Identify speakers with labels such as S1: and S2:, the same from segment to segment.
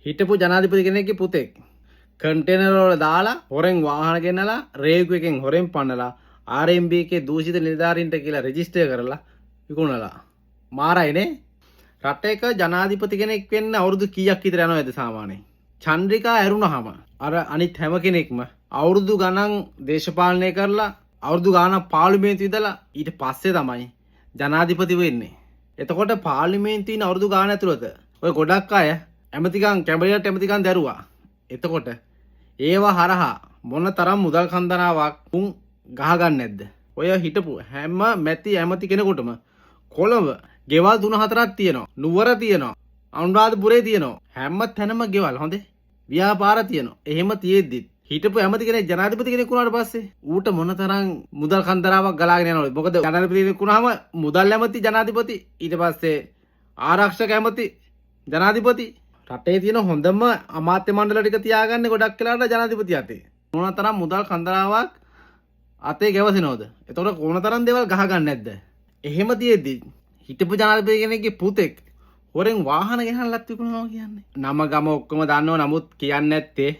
S1: හිටපු ජනාධිපති කෙනෙක්ගේ පුතෙක් කන්ටේනර් වල දාලා හොරෙන් වාහන ගෙනලා රේගු එකෙන් හොරෙන් පන්නලා RMB එකේ දූෂිත නිලධාරීන්ට කියලා රෙජිස්ටර් කරලා විකුණලා මාරයිනේ. රටේක ජනාධිපති කෙනෙක් වෙන්න අවුරුදු කීයක් විතර යනවද සාමාන්‍යයෙන්? චන්ද්‍රිකා ඇරුණාම අර අනිත් හැම කෙනෙක්ම අවුරුදු ගණන් දේශපාලනය කරලා අවුරුදු ගාණක් පාර්ලිමේන්තුව ඉඳලා ඊට පස්සේ තමයි ජනාධිපති වෙන්නේ. එතකොට පාර්ලිමේන්තුවේ ඉන්න අවුරුදු ගාණ ඇතුළත ඔය ගොඩක් අය ඇමතිකම් කැබිනට් ඇමතිකම් දැරුවා. එතකොට ඒවා හරහා මොන තරම් මුදල් කන්දනාවක් උන් ගහගන්නේ නැද්ද? ඔය හිටපු හැම මැති ඇමති කෙනෙකුටම කොළඹ ගෙවල් 3-4ක් තියෙනවා. නුවර තියෙනවා. අනුරාධපුරේ තියෙනවා. හැම තැනම ගෙවල් හොඳේ. ව්‍යාපාර තියෙනවා. එහෙම තියෙද්දි හිටපු ඇමති කෙනෙක් ජනාධිපති කෙනෙක් වුණාට පස්සේ ඌට මොන තරම් මුදල් කන්දරාවක් ගලාගෙන යනවද? මොකද ජනාධිපති කෙනෙක් වුණාම මුදල් ඇමති ජනාධිපති ඊට පස්සේ ආරක්ෂක ඇමති ජනාධිපති රටේ තියෙන හොඳම අමාත්‍ය මණ්ඩල ටික තියාගන්නේ ගොඩක් වෙලාවට ජනාධිපති අතේ. මොන තරම් මුදල් කන්දරාවක් අතේ ගැවසෙනවද? එතකොට කොන තරම් දේවල් ගහගන්නේ නැද්ද? එහෙම තියෙද්දි හිටපු ජනාධිපති කෙනෙක්ගේ පුතෙක් හොරෙන් වාහන ගෙනල්ලත් විකුණනවා කියන්නේ. නම ගම ඔක්කොම දන්නව නමුත් කියන්නේ නැත්තේ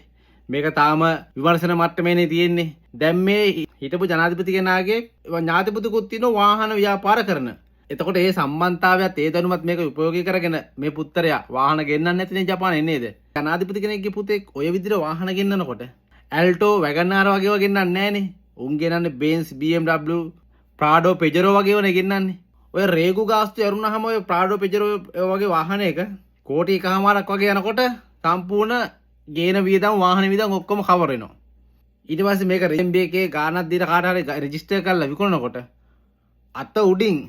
S1: මේක තාම විමර්ශන මට්ටමේනේ තියෙන්නේ. දැන් මේ හිටපු ජනාධිපති කෙනාගේ ඥාතිපුතුකුත් තියෙන වාහන ව්‍යාපාර කරන. එතකොට ඒ සම්බන්ධතාවයත් ඒ දැනුමත් මේක උපයෝගී කරගෙන මේ පුත්තරයා වාහන ගෙන්නන්නේ නැතිනේ ජපානයේ නේද? ජනාධිපති කෙනෙක්ගේ පුතෙක් ඔය විදිහට වාහන ගෙන්නනකොට ඇල්ටෝ වැගනාර වගේව ගෙන්නන්නේ නැහනේ. උන් ගෙනන්නේ බේන්ස් BMW ප්‍රාඩෝ පෙජරෝ වගේවනේ ගෙන්නන්නේ. ඔය රේගු ගාස්තු ඇරුණාම ඔය ප්‍රාඩෝ පෙජරෝ වගේ වාහනයක කෝටි එකමාරක් වගේ යනකොට සම්පූර්ණ ගේන වියදම් වාහන වියදම් ඔක්කොම කවර් වෙනවා. ඊට පස්සේ මේක RMB එකේ ගානක් දීලා කාට හරි රෙජිස්ටර් කරලා විකුණනකොට අත උඩින්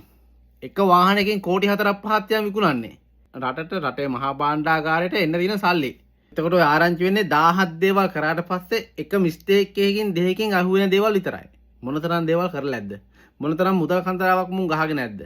S1: එක වාහනයකින් කෝටි 4-5ක් තියන් විකුණන්නේ. රටේ මහා භාණ්ඩාගාරයට එන්න දින සල්ලි. එතකොට ඔය ආරංචි වෙන්නේ 17 දේවල් කරාට පස්සේ එක මිස්ටේක් එකකින් දෙකකින් අහුවෙන දේවල් විතරයි. මොනතරම් දේවල් කරලා නැද්ද? මොනතරම් මුදල් කන්දරාවක් මුන් ගහගෙන නැද්ද?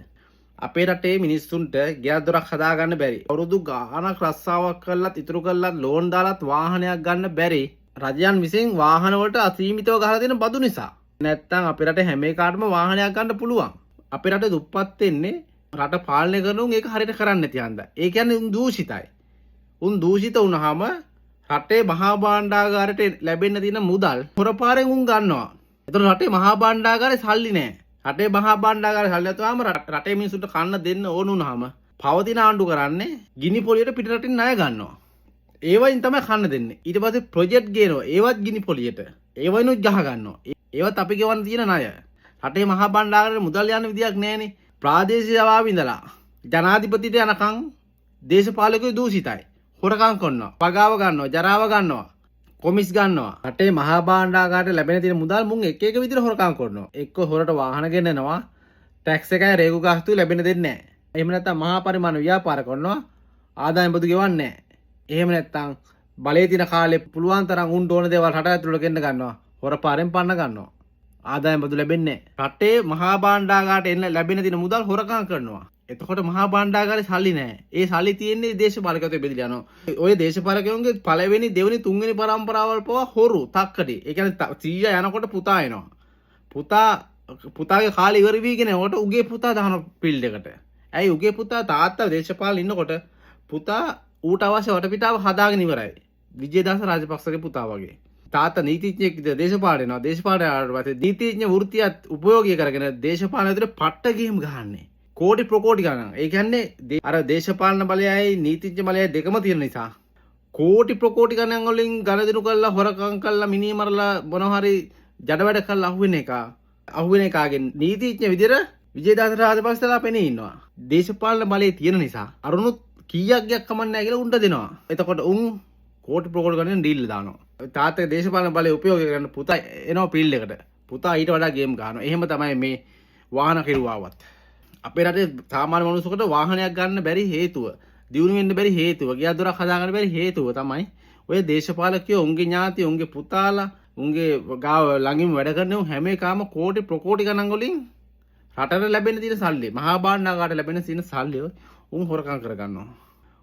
S1: අපේ රටේ මිනිස්සුන්ට ගෙයක් දොරක් හදාගන්න බැරි. අවුරුදු ගාණක් රස්සාවක් කළත් ඉතුරු කළත් ලෝන් දාලත් වාහනයක් ගන්න බැරි. රජයන් විසින් වාහන වලට අසීමිතව ගහලා දෙන බදු නිසා. නැත්තම් අපේ රටේ හැම එකකටම වාහනයක් ගන්න පුළුවන්. අපේ රටේ දුප්පත් වෙන්නේ රට පාලනය කරන උන් ඒක හරියට කරන්නේ නැති හන්දා. ඒ කියන්නේ උන් දූෂිතයි. උන් දූෂිත වුණාම රටේ මහා භාණ්ඩාගාරයට ලැබෙන්න තියෙන මුදල් හොරපාරෙන් උන් ගන්නවා. ඒතර රටේ මහා භාණ්ඩාගාරේ සල්ලි නැහැ. රටේ මහා භාණ්ඩාගාරේ සල්ලි නැතුවම රටේ මිනිස්සුන්ට කන්න දෙන්න ඕන වුණාම පවතින ආණ්ඩු කරන්නේ ගිනි පොලියට පිට රටින් ණය ගන්නවා. ඒවයින් තමයි කන්න දෙන්නේ. ඊට පස්සේ ප්‍රොජෙක්ට් ගේනවා. ඒවත් ගිනි පොලියට. ඒවයිනුත් ගහ ගන්නවා. ඒවත් අපි ගෙවන්න තියෙන ණය. රටේ මහා භාණ්ඩාගාරේ මුදල් යන විදියක් නැහැනේ. ප්‍රාදේශීය ආව ඉඳලා ජනාධිපතිට යනකම් දේශපාලකයෝ දූෂිතයි. හොරකම් කරනවා. පගාව ගන්නවා. ජරාව ගන්නවා. කොමිස් ගන්නවා. රටේ මහා භාණ්ඩාගාරයට ලැබෙන තියෙන මුදල් මුන් එක එක විදිහට හොරකම් කරනවා. එක්ක හොරට වාහන ගෙන්නනවා. ටැක්ස් එකයි රේගු ගාස්තු ලැබෙන්න දෙන්නේ නැහැ. එහෙම නැත්නම් මහා පරිමාණ ව්‍යාපාර කරනවා. ආදායම් බදු ගෙවන්නේ නැහැ. එහෙම නැත්නම් බලයේ තියෙන කාලේ පුළුවන් තරම් උන් ඕන දේවල් රට ඇතුළට ගෙන්න ගන්නවා. හොරපාරෙන් පන්න ගන්නවා. ආදායම් බදු ලැබෙන්නේ නැහැ. රටේ මහා භාණ්ඩාගාරයට එන්න ලැබෙන තියෙන මුදල් හොරකම් කරනවා. එතකොට මහා භාණ්ඩාගාරේ සල්ලි නැහැ. ඒ සල්ලි තියෙන්නේ දේශපාලකයන්ට බෙදලා යනවා. ඔය දේශපාලකයන්ගේ පළවෙනි දෙවෙනි තුන්වෙනි පරම්පරාවල් පවා හොරු තක්කඩි. ඒ කියන්නේ 100 යනකොට පුතා එනවා. පුතාගේ කාලේ ඉවර වීගෙන උට උගේ පුතා දාන ෆීල්ඩ් එකට. ඇයි උගේ පුතා තාත්තා දේශපාලනේ ඉන්නකොට පුතා ඌට අවශ්‍ය වටපිටාව හදාගෙන ඉවරයි. විජේදාස රාජපක්ෂගේ පුතා වගේ. තාත්තා නීතිඥයෙක් දේශපාලනේ යනවා. දේශපාලනේ ආවට පස්සේ නීතිඥ වෘත්තියත් උපයෝගී කරගෙන දේශපාලන ඇතුලේ පට්ට ගේම් ගහන්නේ. කෝටි ප්‍රකෝටි ගණන්. ඒ කියන්නේ අර දේශපාලන බලයයි නීතිඥ බලයයි දෙකම තියෙන නිසා කෝටි ප්‍රකෝටි ගණන් වලින් ගණදිනු කරලා හොරකම් කරලා මිනී මරලා මොනවා හරි ජඩ වැඩ කරලා අහුවෙන එකාගෙන් නීතිඥ විදිහට විජේදාස රාජපක්ෂලා පෙනී ඉන්නවා. දේශපාලන බලය තියෙන නිසා අරුණුත් කීයක් ගයක් කමන්නේ නැහැ කියලා උන්ට දෙනවා. එතකොට උන් කෝටි ප්‍රකෝටි ගණන් ඩීල් දානවා. තාත්තගේ දේශපාලන බලය උපයෝගී කරගෙන පුතා එනවා ෆීල්ඩ් එකට. පුතා ඊට වඩා ගේම් ගන්නවා. එහෙම තමයි මේ වාහන කෙරුවාවත්. අපේ රටේ සාමාන්‍ය මිනිසෙකුට වාහනයක් ගන්න බැරි හේතුව, දියුණු වෙන්න බැරි හේතුව, ගෙයක් දොරක් හදාගන්න බැරි හේතුව තමයි ඔය දේශපාලකයෝ උන්ගේ ඥාති, උන්ගේ පුතාලා, උන්ගේ ගාව ළඟින් වැඩ කරන හැම එකම කෝටි ප්‍රකෝටි ගණන් වලින් රටට ලැබෙන තියෙන සල්ලි, මහා භාණ්ඩාගාරයට ලැබෙන තියෙන සල්ලි උන් හොරකම් කරගන්නවා.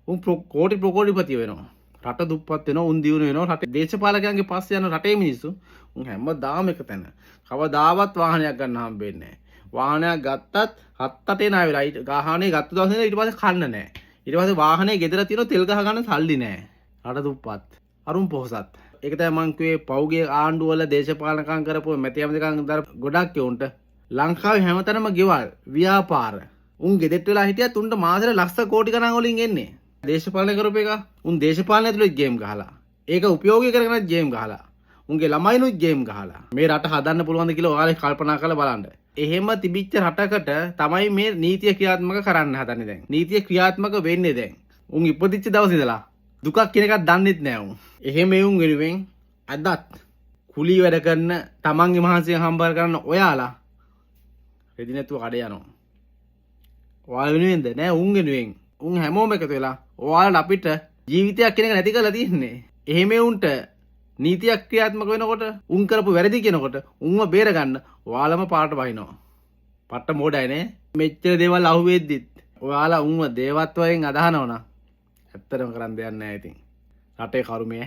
S1: උන් කෝටි ප්‍රකෝටිපති වෙනවා. රට දුප්පත් වෙනවා, උන් දියුණු වෙනවා. රටේ දේශපාලකයන්ගේ පස්සේ යන රටේ මිනිස්සු උන් හැමදාම එක තැන. කවදාවත් වාහනයක් ගන්න හම්බෙන්නේ නැහැ. වාහනයක් ගත්තත් 7-8 ණය වෙලා ගාහනේ ගත්ත දවසේ ඊට පස්සේ කන්න නැහැ. ඊට පස්සේ වාහනේ ගෙදර තියෙන තෙල් ගහ ගන්න සල්ලි නැහැ. රට දුප්පත් අරුම් පොහොසත්. ඒක තමයි මං කිව්වේ පෞගේ ආණ්ඩුව වල දේශපාලනකම් කරපුව මැති ඇමතිකම් දර ගොඩක් උන්ට ලංකාවේ හැමතැනම ගෙවල් ව්‍යාපාර උන් ගෙදෙට්ට වෙලා හිටියත් උන්ට මාසෙට ලක්ෂ කෝටි ගණන් වලින් එන්නේ. දේශපාලනය කරපු එක උන් දේශපාලනය ඇතුළේ ගේම් ගහලා. ඒක උපයෝගී කරගෙන ගේම් ගහලා. උන්ගේ ළමයිනුත් ගේම් ගහලා. මේ රට හදන්න පුළුවන්ද කියලා ඔයාලා කල්පනා කරලා බලන්න. එහෙම තිබිච්ච රටකට තමයි මේ නීතිය ක්‍රියාත්මක කරන්න හදන්නේ දැන්. නීතිය ක්‍රියාත්මක වෙන්නේ දැන්. උන් ඉපදිච්ච දවස් ඉඳලා දුකක් කියන එකක් දන්නෙත් නෑ උන්. එහෙම උන් වෙනුවෙන් අදත් කුලී වැඩ කරන තමන්ගේ මහන්සියෙන් හම්බ කරන ඔයාලා රෙදි නැතුව කඩ යනවා. ඔයාලා වෙනුවෙන්ද නෑ උන් වෙනුවෙන්. උන් හැමෝම එකතු වෙලා ඔයාලට අපිට ජීවිතයක් කියන එක නැති කරලා තියන්නේ. එහෙම උන්ට නීතියක් ක්‍රියාත්මක වෙනකොට උන් කරපු වැරදි කියනකොට උන්ව බේරගන්න ඔයාලම පාට වහිනවා. පට්ට මොඩයි නේ. මෙච්චර දේවල් අහුවෙද්දිත් ඔයාලා උන්ව දේවත්වයෙන් අදහනවනම් ඇත්තටම කරන් දෙයක් නෑ ඉතින්. රටේ කරුමේ